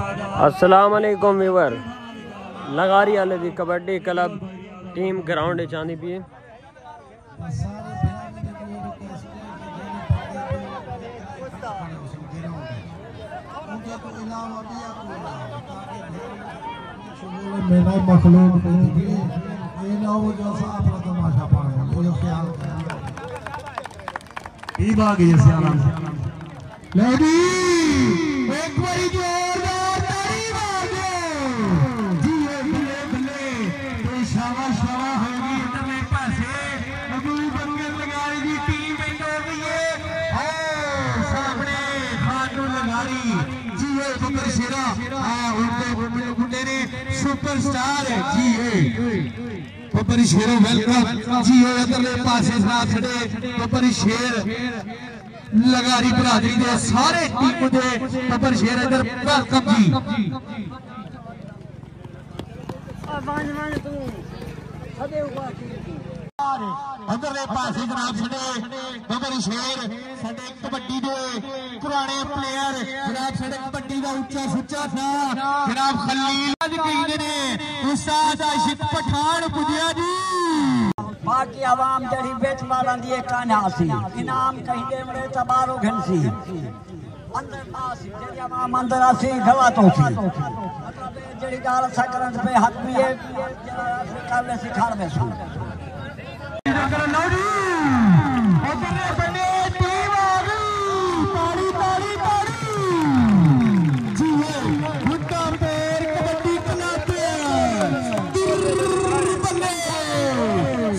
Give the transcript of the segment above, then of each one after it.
अस्सलाम वालेकुम व्यूअर। लगारी वाले दी कबड्डी क्लब टीम ग्राउंड चांदी पी मेरा मखलूक तमाशा लेडी एक बड़ी जोरदार तारीफ आगे जी भले भले तो शाबाश शाबाश होगी तमे पासे अबू बकर लगारी दी टीम में हो गई है सामने खाटू लगारी जी बकर शेरा उनके मुंडे ने सुपरस्टार जी बबर शेरो वेलकम जी इधरले पासे साथ खड़े बबर शेर लगारी बरादरी दे सारे टीम दे बबर शेर इधर वेलकम जी अंदरले पासे जनाब छड़े बबर शेर साडे कबड्डी दे पुराने प्लेयर जनाब साडे कबड्डी दा उच्चा सुच्चा था जनाब खलील कहंदे ने उस्ताद आशिक पठान पुजिया जी बाकी आवाम जड़ी बेच मारा दी कान्हा सी इनाम कहिंदे बड़े तबारो घनसी अंदर पास जड़ी आवाम अंदर आसी गवा तो सी मतलब जड़ी गाल सकरन पे हक भी है कर ले सिखाड़ में सु लौड़ी उधर बने टीम आ गई ताड़ी ताड़ी ताड़ी जी है मुद्दा पैर कबड्डी कलाते बल्ले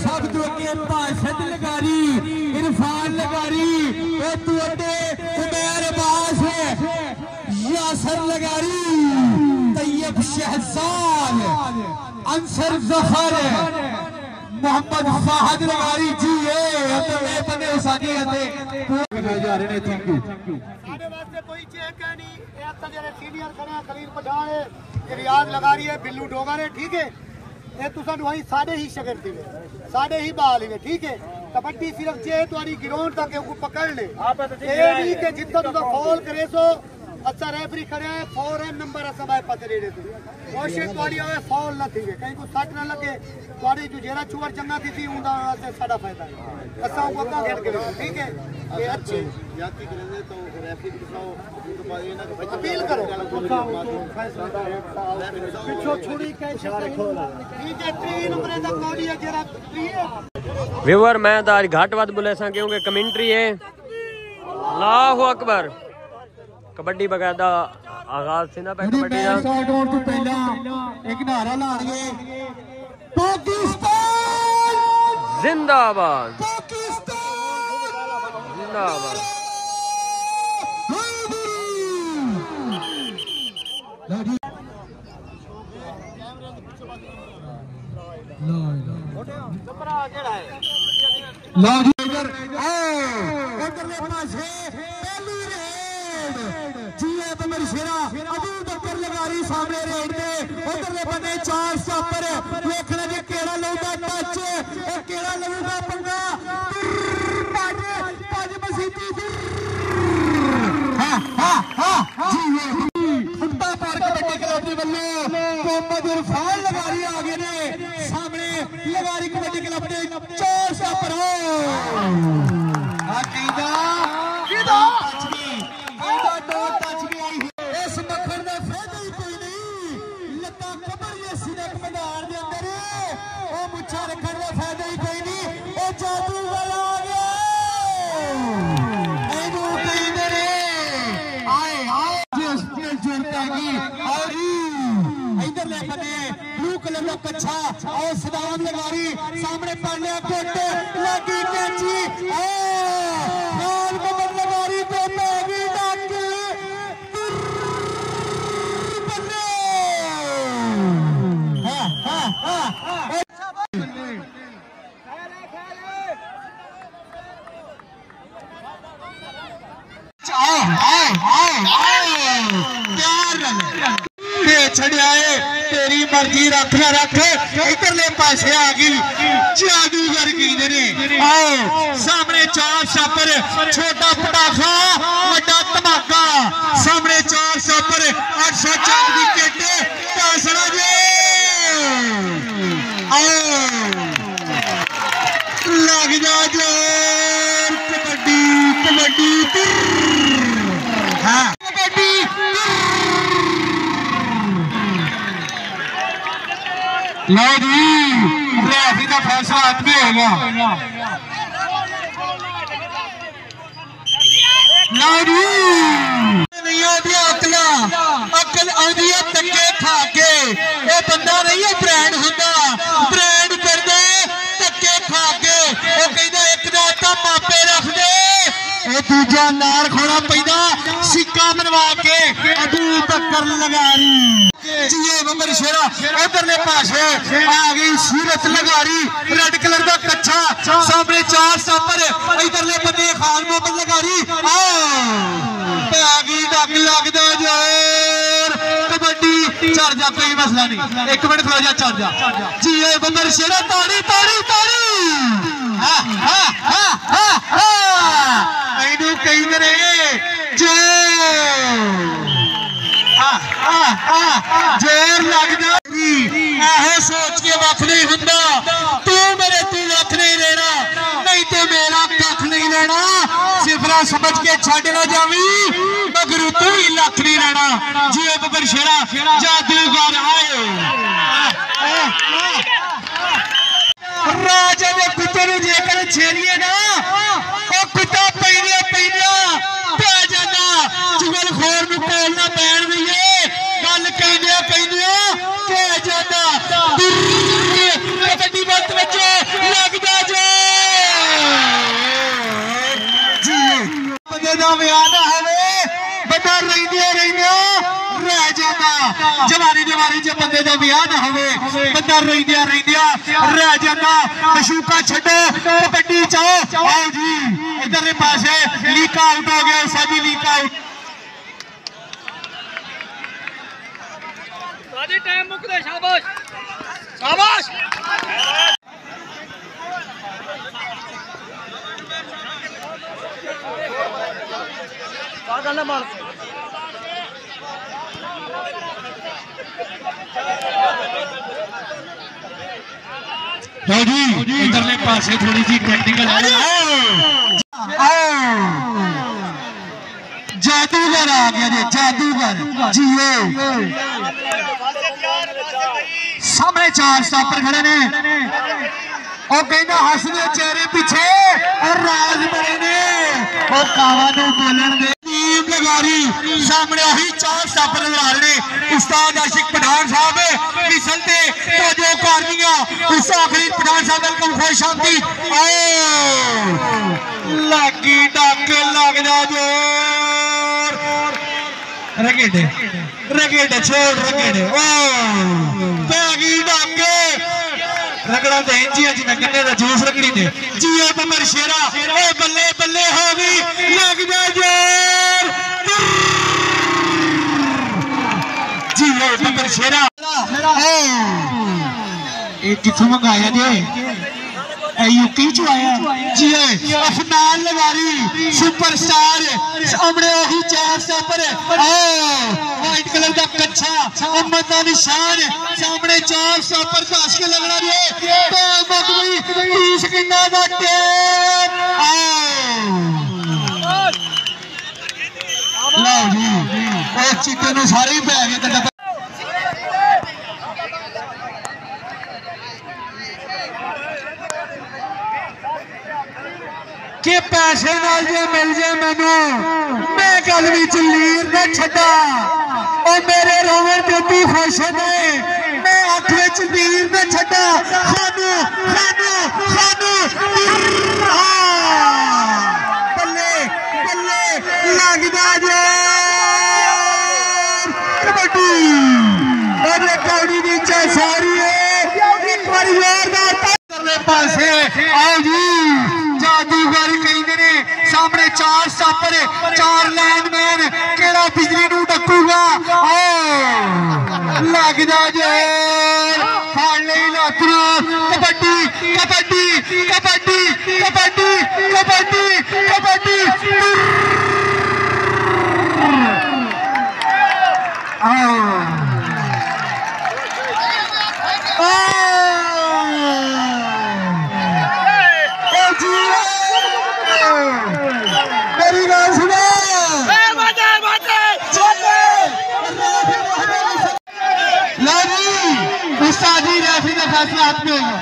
सब तो के पासद लगारी इरफान लगारी ए तू अड्डे उमर अब्बास है यासर लगारी तैयब शहजाद अंसर जफर मोहम्मद फाहद लगारी जी है अंदर बने उसानी आते जा रहे ने थैंक यू साडे वास्ते कोई चेक है नहीं ए आता जेरे सीनियर खड़े खलील पठान है ये रियाज लगारी है बिल्लू डोगर है ठीक है ये तुसा दुआई साडे ही शागिर्द है साडे ही बाल है ठीक है कबड्डी सिर्फ जे तुम्हारी ग्राउंड तक को पकड़ ले ए नहीं के जितना तुसा फॉल करे सो अच्छा रेफरी खड़े है फौरन नंबर असबाय पते दे दे कोशिश तुम्हारी होवे फॉल ना थी कहीं को सट ना लगे तुम्हारी जो जेरा चुवर चंगा थी उंदा से साडा फायदा है असा को का खेल के ठीक है ये अच्छे जाती करे तो रेफरी दिखाओ अपील करो पिछो छुड़ी के इशारे खोला ठीक है 3 नंबर तक कौड़ी है जेरा व्यूअर मैं तार घाट बात बोले सा क्योंकि कमेंट्री है अल्लाहु अकबर कबड्डी बकायदा आगाज से ना कबड्डी का शॉट तो पहला एक नारा ला दिए पाकिस्तान जिंदाबाद पाकिस्तान जिंदाबाद उधरले पासे पहली रेड जी है बबर शेरा अबू बकर लगारी सामने रेड दे उधरले बने 4 स्टॉपर देखना जे केड़ा लौदा टच ए केड़ा लऊगा पंगा पाज मसीती जी है फुट्टा पार कबड्डी क्लब दे बल्ले मोहम्मद इरफान लगारी आ गए ने सामने लगारी कबड्डी क्लब दे 4 स्टॉपर हो इस मक्खन का फायदा ही कोई नहीं लत्ता कबर सिदक मैदान के अंदर वो मुच्छा रखने का फायदा ही कोई नहीं वो जादू वाला आ गया इधर ले बने ब्लू कलर का कच्छा और सदाम लगारी सामने पांड्या कोट लगी कैची लगारी पे मैगी डाके छड़िया है तेरी मर्जी रख ना रख इधरले पासे आ गई जादूगर कहते ने आओ सामने चार छापर छोटा पटाखा बड़ा धमाका सामने चार छापर 800 चांद की किट पैसना जे आओ लग जा जोर कबड्डी कबड्डी हाँ कबड्डी लो जी रेफरी का फैसला आदमी होगा लो जी नहीं आती अकला अकल आती है धक्के खा के ये बंदा नहीं है ब्रांड होंदा ब्रांड करदा धक्के खा के वो कहदा एक दा ता मापे रख दे ये दूजा नाल खोड़ा पैदा सिक्का बनवा के अबू बकर लगारी जीए बंबर शेरा उधरले पासे आ गई सूरत लगारी रेड कलर का कच्चा सामने चार सापर इधरले बंदे खान मोहम्मद लगारी आओ आ गई डक लगदा जोर कबड्डी चढ़ जा कोई मसला नहीं एक मिनट खलो जा चढ़ जा जीए बंबर शेरा ताड़ी ताड़ी ताड़ी हां हां हां हां मैनू कही करे जो जोर लगदा एहो सोच के वख नहीं हुंदा तू मेरे तू वख नहीं लेना नहीं तो मेरा कख नहीं लेना सिफरा समझ के छड़ ना जावी मगर तू ही लख नहीं लेना जियो बबर शेरा जादूगर आए राजा ने कुत्ते ने जेकर छेड़िए ना वो कुत्ता पैनिया पैनिया पै जाना चुगल खोर नूं कोलना पैण दी गल कहदिया कहदिया पै जाना कबड्डी वक्त विच लगदा जे जी बंदे दा विआह ना होवे बंदा रहिंदिया रहिंदिया रह जांदा जवानी जवानी च बंदे दा विआह ना होवे बंदा रहिंदिया रहिंदिया रह जांदा मशूका छड्डो कबड्डी च आओ जी इधरले पासे लीक आउट हो गया साडी लीक आउट साडी टाइम मुकदे शाबाश शाबाश पागल मार जी इधरले पासे थोड़ी सी टेक्निकल जादूगर आ गया जी जादूगर जियो सामने चार स्टॉपर खड़े ने और कहना हंसने चेहरे पीछे और राज बड़े ने और कावा नूं बोलन दे टीम लगारी सामने वही चार स्टॉपर नजर आ रहे उस्ताद आशिक पठान साहब मिसलते तो जो कारनियां उस आखिरी पठान साहब को खुश शांति आओ लगी डक लग जा जोर रगेड़े रगेड़े छोड़ रगेड़े ओ लगी डक रगड़ा तो इंजिया जी गन्ने का जूस रगड़ी ने जियो बमर शेरा ओ बल्ले बल्ले हो गई लग जा जोर जियो बमर शेरा ये किथों मंगाया जे यूपी चो आया जी अफनान लगारी सुपरस्टार सामने वही चार सापर व्हाइट कलर का कच्चा अहमद का निशान सामने चार सापर घास के लगना रे 30 सेकंड का टाइम लो जी और चीते नु सारे ही पै गए कि पैसे नाल जे मिल जाए मैनू मैं गल विच लीर ना छड्डा और मेरे रोवन ते तू खुश ने मैं अख विच लीर ना छड्डा खानू खानू खानू बल्ले बल्ले लगदा जे कबड्डी और कौड़ी दी चा सारी है एक बार जोरदार करने पासे आओ जी जादूगर कहते ने सामने चार सापर चार लाइनमैन केड़ा बिजली नूं डकूगा लगदा जोर फड़ लई लातरू कबड्डी कबड्डी कबड्डी कबड्डी कबड्डी कबड्डी मेरी बात सुनो उस्ताद जी रेफरी का फैसला हाथ में होगा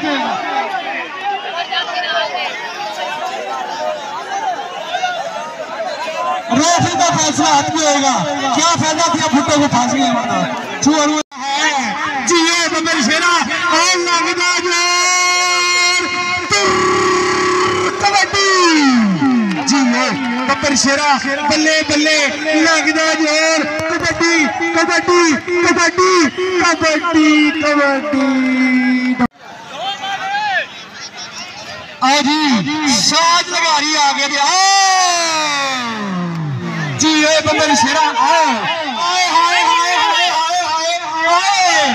रेफरी का फैसला हाथ में होगा क्या फायदा किया भुट्टो को फांसी लगाना छुआ है जिए बबर शेरा और लगदा जोर कबड्डी जिए बबर शेरा बल्ले बल्ले लगदा जोर कबड्डी कबड्डी कबड्डी कबड्डी कबड्डी जी साज लगारी आ गए जी ये बबर शेरा आओ आए हाय हाय हाय हाय हाय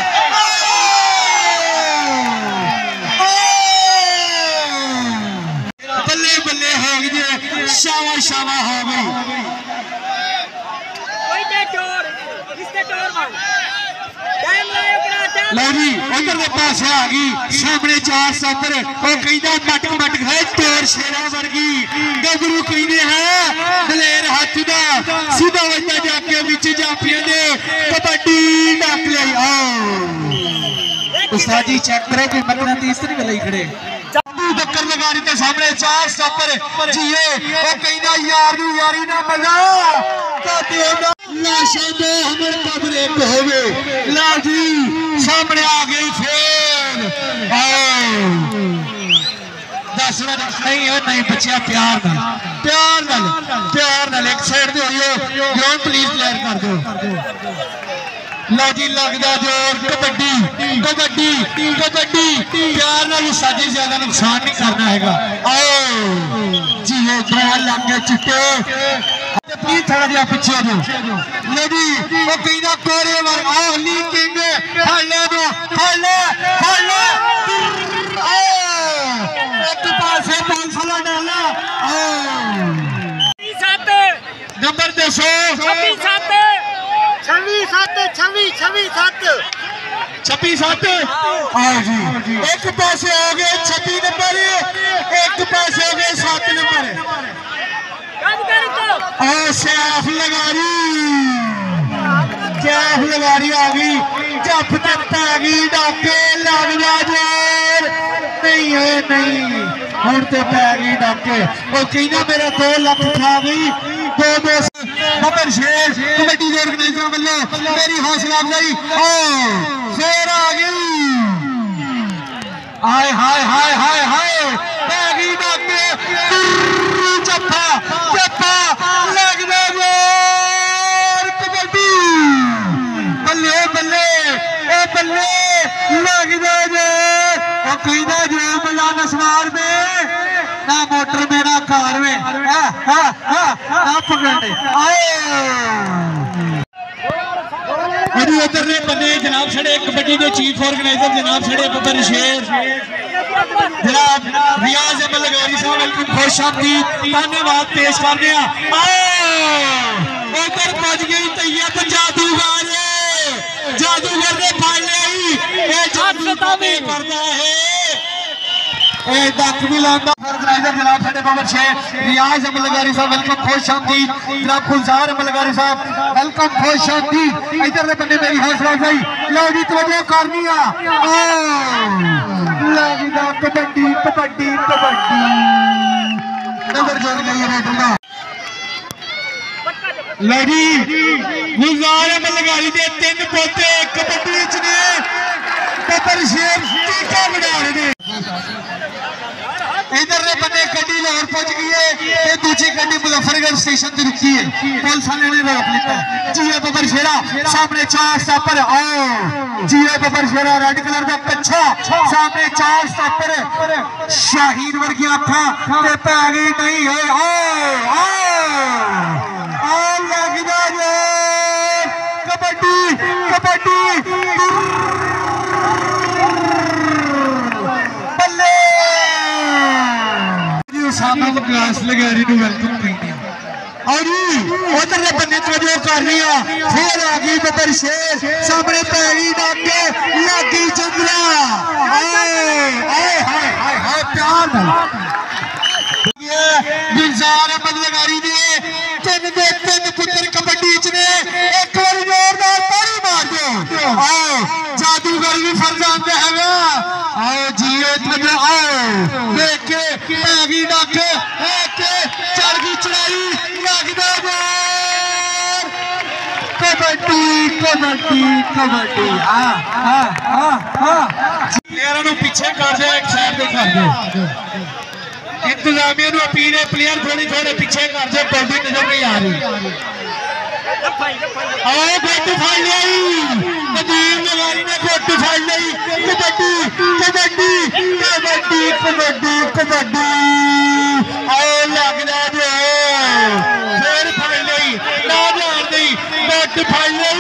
बल्ले बल्ले हो गए शावा शावा हो गई लो जी उधर के पास आ गई सामने 400 पर वो कहता मटक मटक है तोर शेरा वर्गी गबरू कहते हैं दलेर हाथ दा सीधा वजदा जाके विच जाफियां दे कबड्डी डाक ले आओ उस्ताद जी चेक करो कि मतना तीसरी वाले खड़े बकर लगारी के सामने 400 पर जिए वो कहता यार नु यारी ना मजा कहते ना लाशा दो हमर कब्रे को होवे ला जी सामने आ गई फिर दस मिनट नहीं बच्चा प्यार नाल एक साइड दे होइयो ग्राउंड प्लीज क्लियर कर दो लो जी लगदा जोर कबड्डी कबड्डी कबड्डी प्यार नाल साजी ज्यादा नुकसान नहीं करना हैगा आओ जी ये ड्रा लगे चिट्टे प्लीज थोड़ा जिहा पीछे दो लो जी वो कहना कोरे वार आओ लीकिंग फड़ ले दो फड़ ले एक पासे 500 डाला नंबर दसो 26-7 हाँ जी एक पासे हो गए 26 नंबर एक पासे हो गए 7 नंबर सैफ लगारी आ गई जप जप आ गई डाके लगदा जोर नहीं है नहीं हूं तो पै गई डाके वो कहना मेरा 2 लाख खा गई बबर शेर कबड्डी के ऑर्गेनाइजर वालों मेरी हौसला अफजाई फिर आ गई हाय हाय हाय हाय हाय पैगी डाके चप्पा चप्पा लगदा जोर कबड्डी बल्ले बल्ले ए बल्ले लगदा जोर ओ कहदा जो मजा नसवार में ना मोटर में ना कार में ना पकड़ने उधरले बंदे जनाब छड़े कबड्डी के चीफ ऑर्गेनाइजर जनाब छड़े बबर शेर जनाब रियाज अहमद लगारी साहब वेलकम खुश आमदीद धन्यवाद पेश करते हैं उधर पहुंच गई तैयब जादूगर ने फड़ ली करता है ऑर्गेनाइजर जनाब साडे बबर शेर रियाज अहमद लगारी साहब वेलकम खुश आमदीद जनाब गुलजार अहमद लगारी साहब वेलकम खुश आमदीद इधर दे बंदे मेरी हौसला अफजाई लो जी तवज्जो करनी आ लगदा कबड्डी कबड्डी कबड्डी नजर जोड़ गई रेडर का लो जी गुलजार अहमद लगारी दे 3 पोते कबड्डी च ने बबर शेर टीका बना रहे इधर ने बंदे गड्डी लाहौर पहुंच गई है दूसरी गड्डी मुजफ्फरगढ़ स्टेशन से रुकी है पुलिस वाले ने रोक लिया जी बबर शेरा सामने 4 स्टॉपर आओ जी बबर शेरा रेड कलर का कच्छा सामने 4 स्टॉपर शाहीन वर्गी अखा ते पै गई नहीं है लगदा जो कबड्डी कबड्डी बल्ले सामने विकास लगारी नु वेलकम करनी और उधर ने बन्ने जो कर रही है फिर आ गई बबर शेर सामने पैरी डाके लागी चंद्रा हाय हाय हाय हाय प्यार गुलजार अहमद लगारी ने तीन पुत्र कबड्डी च ने एक बार जोरदार ताली मार दो आओ जादूगर भी फरजान दे हैगा आओ जियो इधर आओ देख के पैगी डाक एक चढ़ गई चढ़ाई लगदा जोर कबड्डी कबड्डी कबड्डी प्लेयरां नु पीछे कर दे एक साइड पे कर दे इंतजामिया नु अपील है प्लेयर थोड़ी थोड़े पीछे कर दे बॉडी नजर नहीं आ रही आओ गोट फाड़ ली नदीम लगारी ने गोट फाड़ ली कबड्डी कबड्डी कबड्डी कबड्डी कबड्डी आओ लगदा जो फिर फाड़ ली ना जान दी गोट फाड़ ली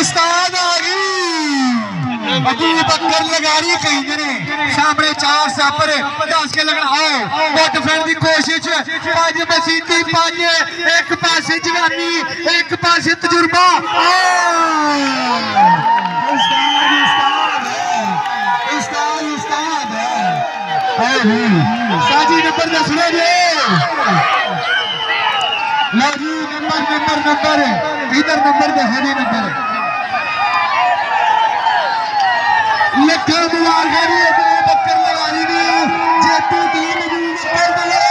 उस्ताद आ गई अबू बकर लगारी कहीं ने सामने चार सापर 10 के लगना आओ गोट फैन की कोशिश पांच मसीती पांच एक पासे जवानी एक पासे तजुर्बा साजी नंबर दसना जी लो जी नंबर इधर नंबर दसो जी नंबर लखा मुबारक बकर लगारी ने जेतू टीम बल्ले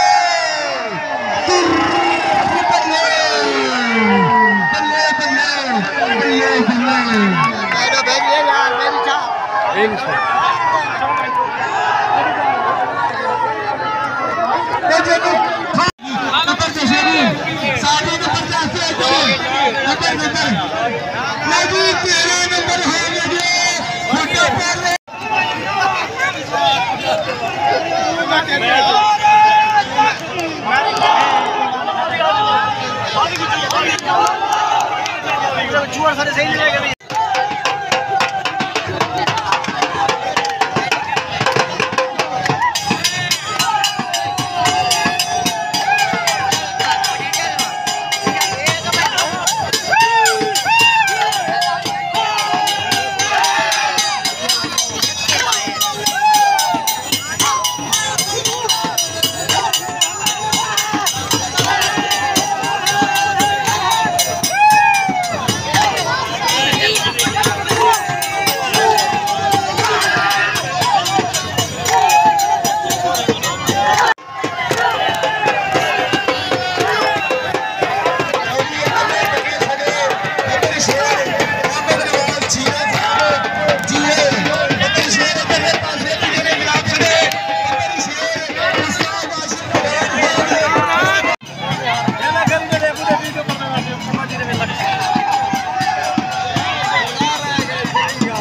बल्ले बल्ले बल्ले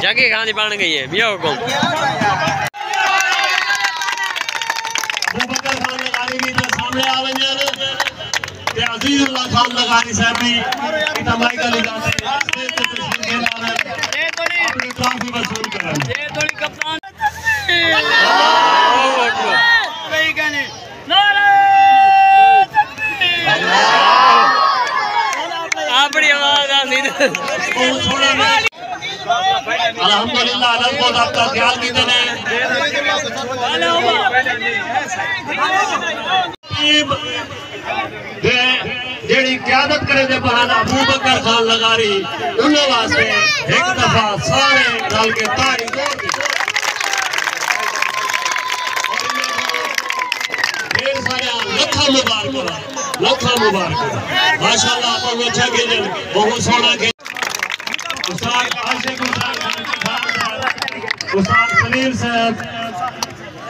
जगह कहानी बन गई है बिया को सामने आवे ते अजीजुल्लाह खान लगारी साहब भी तमाई का लगाते अपनी ट्रॉफी वसूल करें ये थोड़ी कप्तान सही कहने नारे अपनी आवाज आ सी अल्हम्दुलिल्लाह अलग बहुत आपका ख्याल भी देने जेड़ी क्यादत करे दे बहाना अबू बकर खान लगारी उन्हें वास्ते एक दफा सारे रल के ताड़ी जोड़ दी ढेर सारा लखा मुबारक माशाअल्लाह आप अच्छा खेलन बहुत सोना खेल उस्ताद आशिक उस्ताद सलीम साहब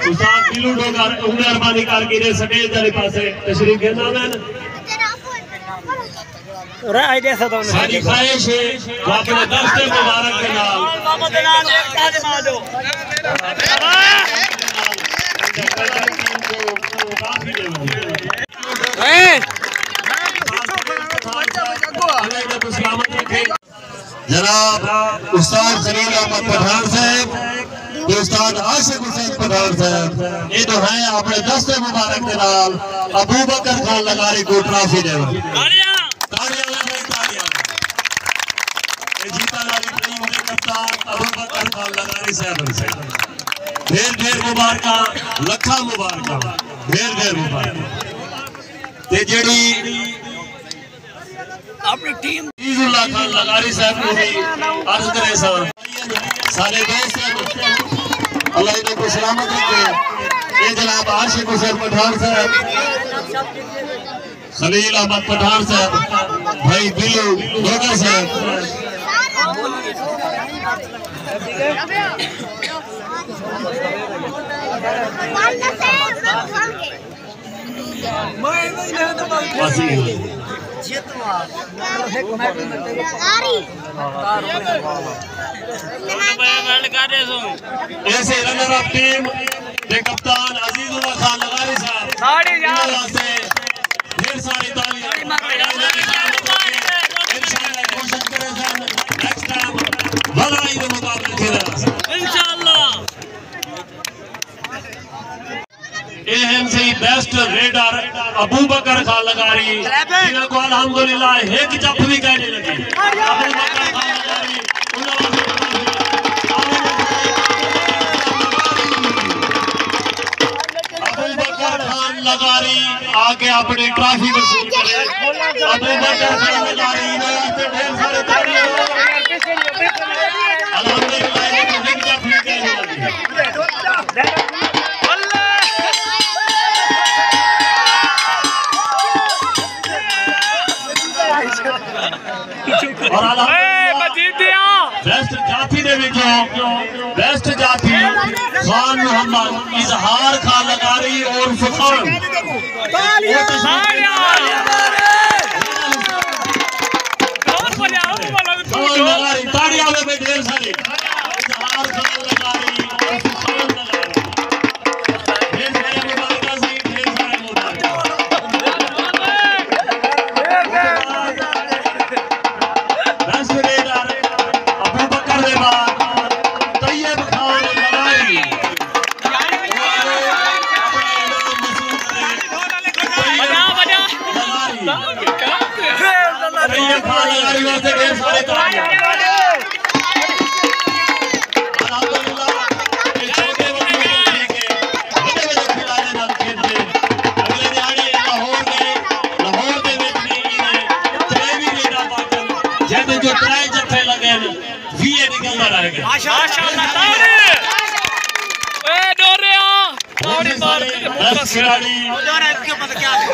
उस्ताद दिलू डोगर मेहरबानी करके स्टेज वाले पासे तशरीफ लेना मैंने सारी ख्वाहिश है वो अपने दस्ते मुबारक के नाम जनाब उस्ताद खलील अहमद पठान साहब ते उस्ताद आशिक हुसैन पठान साहब ये तो है अपने दस्ते मुबारक के नाल अबू बकर खान लगारी को ट्रॉफी देवा तालियां तालियां ये जीता वाली टीम के कप्तान अबू बकर खान लगारी साहब से ढेर मुबारक लखा मुबारक ढेर मुबारक ते जेड़ी अपनी टीम इजुल्लाह खान लगारी साहब को भी अर्ज करे सारे दोस्त अल्लाह इनको सलामत रखे। ये जनाब आशिक हुसैन पठान साहब खलील अहमद पठान साहब भाई बिल्लू डोगर साहब ऐसे रनर अप टीम के कप्तान अजीजुल्लाह खान लगारी साहब ढेर सारी तालियां इंशाल्लाह कोशिश करें नेक्स्ट टाइम भला ही मुकाबले खेलें इंशाल्लाह। एहम से बेस्ट रेडर अबू बकर खान लगारी इन्हें को अल्हम्दुलिल्लाह एक जप भी कहने लगी अबू बकर खान लगारी अबू बकर खान लगारी आके अपनी ट्रॉफी वसूल करे। अबू बकर खान लगारी ढेर सारे तालियां अल्हम्दुलिल्लाह एक जप भी कहने लगी। बेस्ट जाति दे विचों बेस्ट जाति खान मोहम्मद इजहार खान लगारी और फुखान लगारी ताड़ियां में ढेर सारी इजहार खान लगारी और फुखान लगारी ढेर सारे मुबारक से ढेर सारे मुबारक बेस्ट रेडर अबू बकर के बाद तैयब खान लगारी तैयब खान लगारी वास्ते ढेर सारे तालियां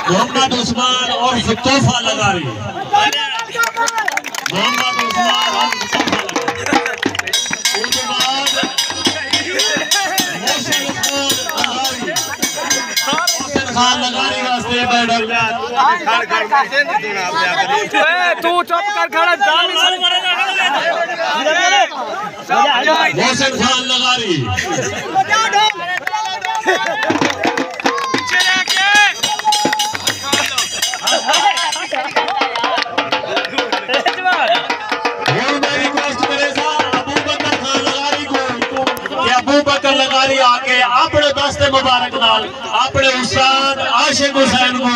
मोहम्मद उस्मान और तोहफा लगारी मोहम्मद उस्मान और तोहफा लगारी उसके बाद मोहसिन खान लगारी वास्ते मेडल तू चुप कर खड़ा मोहसिन खान लगारी लगारी आके अपने दस्ते मुबारक नाल अपने उस्ताद आशिक हुसैन को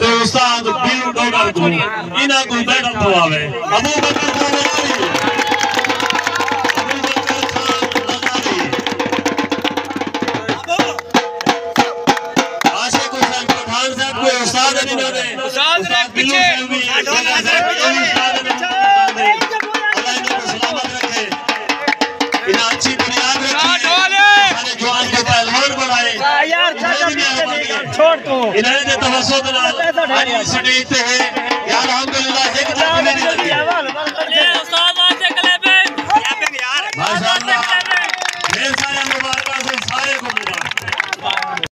ते उस्ताद बिल्लू डोगर को इन्हां को मेडल पवावे। अबू बकर खान लगारी आशिक हुसैन पठान साहब को उस्ताद इन्होंने उस्ताद बिल्लू साहब भी अल्लाह इनको सलामत रखे इन्हें अच्छी बुनियाद रखी जवान के पहलवान बनाए छोड़ तो इन्हें तवज्जो नाल स्टेज पे है यार अल्हम्दुलिल्लाह एक